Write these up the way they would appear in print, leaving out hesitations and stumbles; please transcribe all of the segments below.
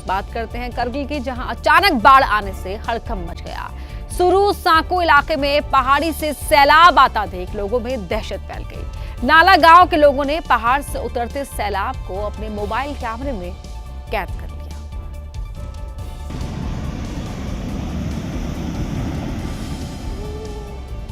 बात करते हैं करगिल की, जहां अचानक बाढ़ आने से हड़कंप मच गया। सुरू सांको इलाके में पहाड़ी से सैलाब आता देख लोगों में दहशत फैल गई। नाला गांव के लोगों ने पहाड़ से उतरते सैलाब को अपने मोबाइल कैमरे में कैद कर लिया।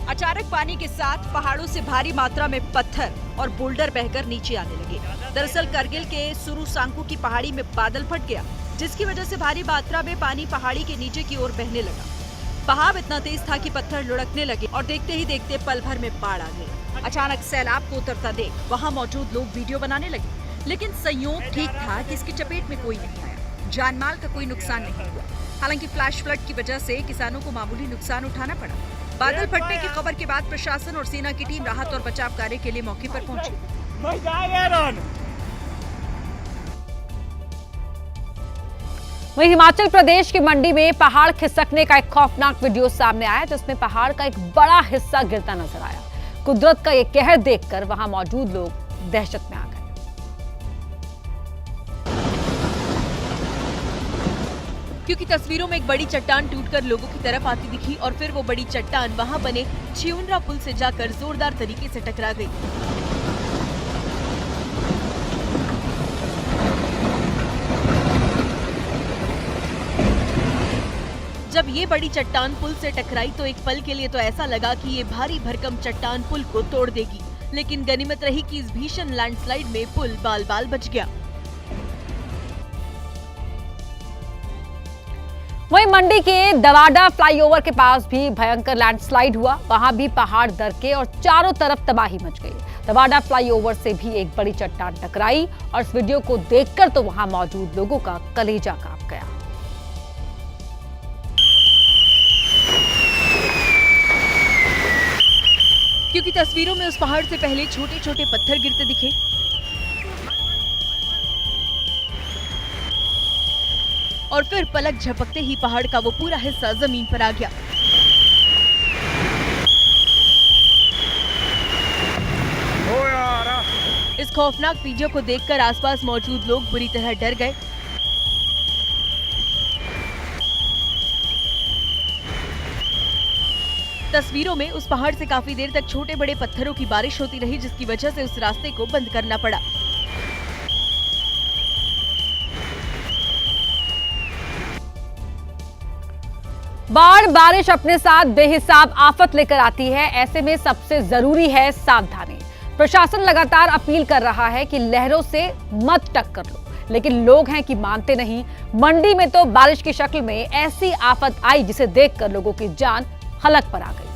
अचानक पानी के साथ पहाड़ों से भारी मात्रा में पत्थर और बोल्डर बहकर नीचे आने लगे। दरअसल करगिल के सुरू सांको की पहाड़ी में बादल फट गया, जिसकी वजह से भारी मात्रा में पानी पहाड़ी के नीचे की ओर बहने लगा। बहाव इतना तेज था कि पत्थर लुढ़कने लगे और देखते ही देखते पल भर में बाढ़ आ गई। अचानक सैलाब को उतरता देख वहाँ मौजूद लोग वीडियो बनाने लगे, लेकिन संयोग ठीक था कि इसकी चपेट में कोई नहीं आया। जानमाल का कोई नुकसान नहीं हुआ। हालांकि फ्लैश फ्लड की वजह से किसानों को मामूली नुकसान उठाना पड़ा। बादल फटने की खबर के बाद प्रशासन और सेना की टीम राहत और बचाव कार्य के लिए मौके पर पहुंची। वहीं हिमाचल प्रदेश की मंडी में पहाड़ खिसकने का एक खौफनाक वीडियो सामने आया, जिसमें पहाड़ का एक बड़ा हिस्सा गिरता नजर आया। कुदरत का ये कहर देखकर वहां मौजूद लोग दहशत में आ गए। क्योंकि तस्वीरों में एक बड़ी चट्टान टूटकर लोगों की तरफ आती दिखी और फिर वो बड़ी चट्टान वहां बने छिउनरा पुल से जाकर जोरदार तरीके से टकरा गई। जब ये बड़ी चट्टान पुल से टकराई तो एक पल के लिए तो ऐसा लगा कि ये भारी भरकम चट्टान पुल को तोड़ देगी, लेकिन गनीमत रही कि इस भीषण लैंडस्लाइड में पुल बाल बाल बच गया। वहीं मंडी के दवाडा फ्लाईओवर के पास भी भयंकर लैंडस्लाइड हुआ। वहां भी पहाड़ दरके और चारों तरफ तबाही मच गई। दवाडा फ्लाईओवर से भी एक बड़ी चट्टान टकराई और इस वीडियो को देखकर तो वहां मौजूद लोगों का कलेजा कांप गया। क्योंकि तस्वीरों में उस पहाड़ से पहले छोटे छोटे पत्थर गिरते दिखे और फिर पलक झपकते ही पहाड़ का वो पूरा हिस्सा जमीन पर आ गया। इस खौफनाक वीडियो को देखकर आसपास मौजूद लोग बुरी तरह डर गए। तस्वीरों में उस पहाड़ से काफी देर तक छोटे बड़े पत्थरों की बारिश होती रही, जिसकी वजह से उस रास्ते को बंद करना पड़ा। बाढ़ बारिश अपने साथ बेहिसाब आफत लेकर आती है। ऐसे में सबसे जरूरी है सावधानी। प्रशासन लगातार अपील कर रहा है कि लहरों से मत टक्कर लो, लेकिन लोग हैं कि मानते नहीं। मंडी में तो बारिश की शक्ल में ऐसी आफत आई जिसे देखकर लोगों की जान हलक पर आ गई।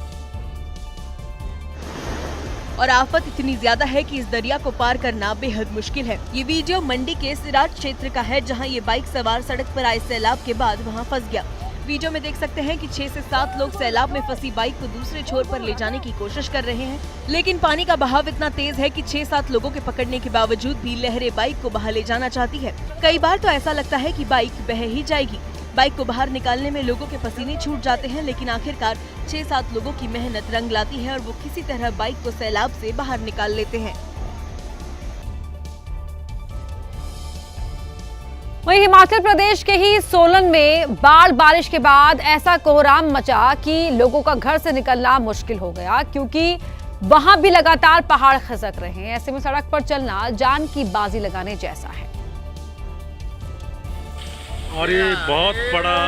और आफत इतनी ज्यादा है कि इस दरिया को पार करना बेहद मुश्किल है। ये वीडियो मंडी के सिराज क्षेत्र का है, जहां ये बाइक सवार सड़क पर आए सैलाब के बाद वहां फंस गया। वीडियो में देख सकते हैं कि 6 से 7 लोग सैलाब में फंसी बाइक को दूसरे छोर पर ले जाने की कोशिश कर रहे हैं, लेकिन पानी का बहाव इतना तेज है कि 6-7 लोगों के पकड़ने के बावजूद भी लहरें बाइक को बहा ले जाना चाहती है। कई बार तो ऐसा लगता है कि बाइक बह ही जाएगी। बाइक को बाहर निकालने में लोगों के पसीने छूट जाते हैं, लेकिन आखिरकार 6-7 लोगों की मेहनत रंग लाती है और वो किसी तरह बाइक को सैलाब से बाहर निकाल लेते हैं। वहीं हिमाचल प्रदेश के ही सोलन में बाढ़ बारिश के बाद ऐसा कोहराम मचा कि लोगों का घर से निकलना मुश्किल हो गया, क्योंकि वहां भी लगातार पहाड़ खिसक रहे हैं। ऐसे में सड़क पर चलना जान की बाजी लगाने जैसा है। और ये बहुत बड़ा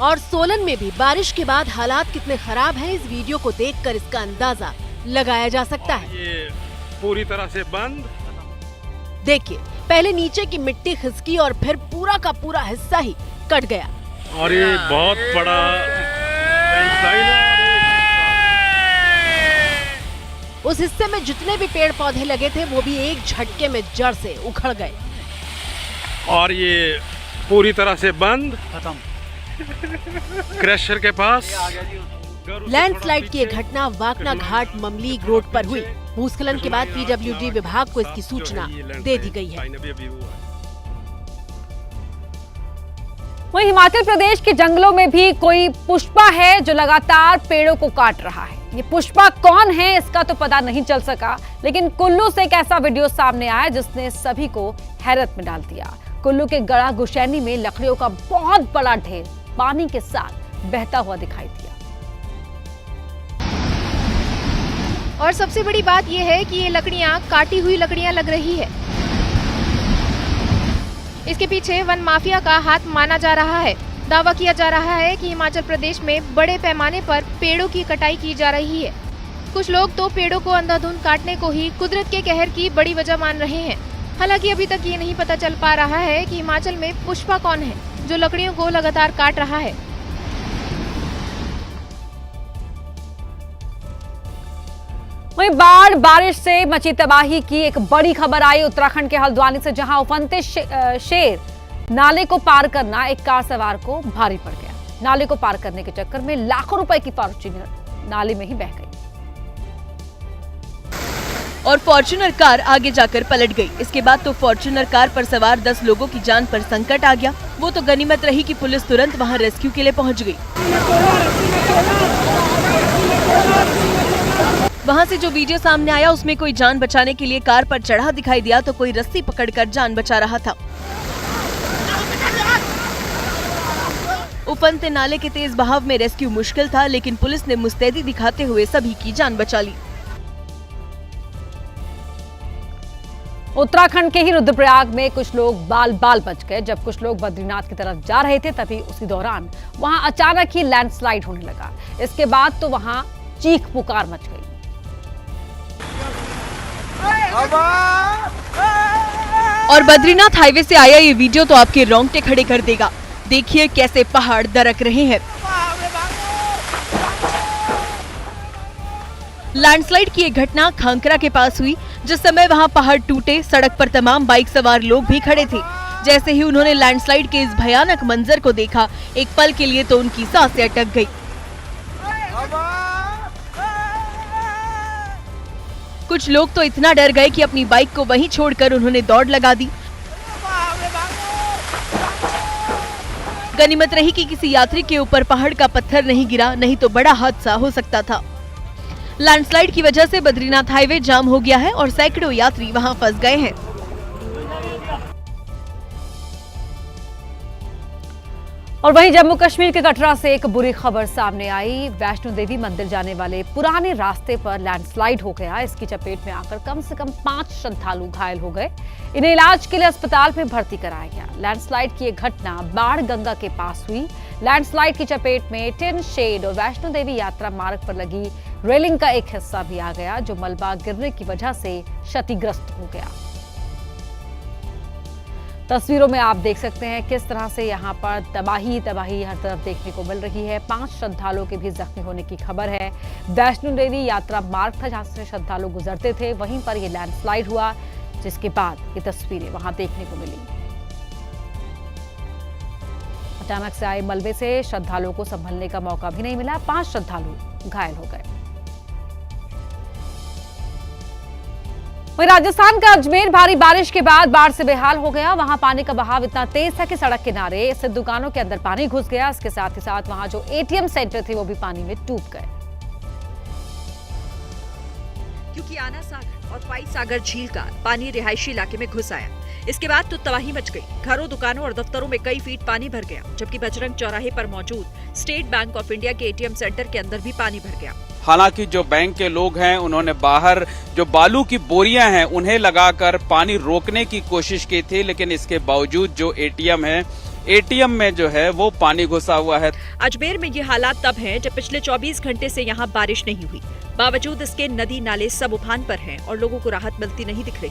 और सोलन में भी बारिश के बाद हालात कितने खराब हैं, इस वीडियो को देखकर इसका अंदाजा लगाया जा सकता है। ये पूरी तरह से बंद। देखिए, पहले नीचे की मिट्टी खिसकी और फिर पूरा का पूरा हिस्सा ही कट गया। और ये बहुत बड़ा उस हिस्से में जितने भी पेड़ पौधे लगे थे वो भी एक झटके में जड़ से उखड़ गए। और ये पूरी तरह से बंद, खत्म। क्रशर के पास। लैंडस्लाइड की यह घटना वाकना घाट ममलीग रोड पर हुई। भूस्खलन के बाद पीडब्ल्यूडी विभाग को इसकी सूचना दे दी गई है। वहीं हिमाचल प्रदेश के जंगलों में भी कोई पुष्पा है जो लगातार पेड़ों को काट रहा है। ये पुष्पा कौन है इसका तो पता नहीं चल सका, लेकिन कुल्लू से एक ऐसा वीडियो सामने आया जिसने सभी को हैरत में डाल दिया। कुल्लू के गड़ा गुशैनी में लकड़ियों का बहुत बड़ा ढेर पानी के साथ बहता हुआ दिखाई दिया। और सबसे बड़ी बात यह है कि ये लकड़ियां काटी हुई लकड़ियां लग रही है। इसके पीछे वन माफिया का हाथ माना जा रहा है। दावा किया जा रहा है कि हिमाचल प्रदेश में बड़े पैमाने पर पेड़ों की कटाई की जा रही है। कुछ लोग तो पेड़ों को अंधाधुंध काटने को ही कुदरत के कहर की बड़ी वजह मान रहे हैं। हालांकि अभी तक ये नहीं पता चल पा रहा है कि हिमाचल में पुष्पा कौन है जो लकड़ियों को लगातार काट रहा है। वहीं बाढ़ बारिश से मची तबाही की एक बड़ी खबर आई उत्तराखंड के हल्द्वानी से, जहां उफनते शेर नाले को पार करना एक कार सवार को भारी पड़ गया। नाले को पार करने के चक्कर में लाखों रुपए की फॉर्च्यूनर नाले में ही बह गई और फॉर्च्यूनर कार आगे जाकर पलट गई। इसके बाद तो फॉर्च्यूनर कार पर सवार 10 लोगों की जान पर संकट आ गया। वो तो गनीमत रही कि पुलिस तुरंत वहां रेस्क्यू के लिए पहुंच गई। वहां से जो वीडियो सामने आया उसमें कोई जान बचाने के लिए कार पर चढ़ा दिखाई दिया तो कोई रस्सी पकड़कर जान बचा रहा था। उफनते नाले के तेज बहाव में रेस्क्यू मुश्किल था, लेकिन पुलिस ने मुस्तैदी दिखाते हुए सभी की जान बचा ली। उत्तराखंड के ही रुद्रप्रयाग में कुछ लोग बाल बाल बच गए। जब कुछ लोग बद्रीनाथ की तरफ जा रहे थे तभी उसी दौरान वहां अचानक ही लैंडस्लाइड होने लगा। इसके बाद तो वहां चीख पुकार मच गई। और बद्रीनाथ हाईवे से आया ये वीडियो तो आपके रोंगटे खड़े कर देगा। देखिए कैसे पहाड़ दरक रहे हैं। लैंडस्लाइड की ये घटना खांकरा के पास हुई। जिस समय वहां पहाड़ टूटे, सड़क पर तमाम बाइक सवार लोग भी खड़े थे। जैसे ही उन्होंने लैंडस्लाइड के इस भयानक मंजर को देखा, एक पल के लिए तो उनकी सांसें अटक गई। कुछ लोग तो इतना डर गए कि अपनी बाइक को वहीं छोड़कर उन्होंने दौड़ लगा दी। गनीमत रही कि किसी यात्री के ऊपर पहाड़ का पत्थर नहीं गिरा, नहीं तो बड़ा हादसा हो सकता था। लैंडस्लाइड की वजह से बद्रीनाथ हाईवे जाम हो गया है और सैकड़ों यात्री वहां फंस गए हैं। और वहीं जम्मू कश्मीर के कटरा से एक बुरी खबर सामने आई। वैष्णो देवी मंदिर जाने वाले पुराने रास्ते पर लैंडस्लाइड हो गया। इसकी चपेट में आकर कम से कम 5 श्रद्धालु घायल हो गए। इन्हें इलाज के लिए अस्पताल में भर्ती कराया गया। लैंडस्लाइड की यह घटना बाढ़ गंगा के पास हुई। लैंडस्लाइड की चपेट में टिन शेड और वैष्णो देवी यात्रा मार्ग पर लगी रेलिंग का एक हिस्सा भी आ गया, जो मलबा गिरने की वजह से क्षतिग्रस्त हो गया। तस्वीरों में आप देख सकते हैं किस तरह से यहाँ पर तबाही हर तरफ देखने को मिल रही है। 5 श्रद्धालुओं के भी जख्मी होने की खबर है। वैष्णो देवी यात्रा मार्ग था जहां से श्रद्धालु गुजरते थे, वहीं पर यह लैंडस्लाइड हुआ, जिसके बाद ये तस्वीरें वहां देखने को मिली। अचानक से आए मलबे से श्रद्धालुओं को संभलने का मौका भी नहीं मिला। 5 श्रद्धालु घायल हो गए। वहीं राजस्थान का अजमेर भारी बारिश के बाद बाढ़ से बेहाल हो गया। वहां पानी का बहाव इतना तेज था कि सड़क किनारे स्थित दुकानों के अंदर पानी घुस गया। इसके साथ ही साथ वहां जो एटीएम सेंटर थे वो भी पानी में डूब गए। क्योंकि आना सागर और पाई सागर झील का पानी रिहायशी इलाके में घुस आया। इसके बाद तो तबाही मच गई। घरों, दुकानों और दफ्तरों में कई फीट पानी भर गया, जबकि बजरंग चौराहे पर मौजूद स्टेट बैंक ऑफ इंडिया के एटीएम सेंटर के अंदर भी पानी भर गया। हालांकि जो बैंक के लोग हैं उन्होंने बाहर जो बालू की बोरियां हैं उन्हें लगाकर पानी रोकने की कोशिश की थी, लेकिन इसके बावजूद जो एटीएम है, एटीएम में जो है वो पानी घुसा हुआ है। अजमेर में ये हालात तब हैं जब पिछले 24 घंटे से यहाँ बारिश नहीं हुई। बावजूद इसके नदी नाले सब उफान पर हैं और लोगों को राहत मिलती नहीं दिख रही।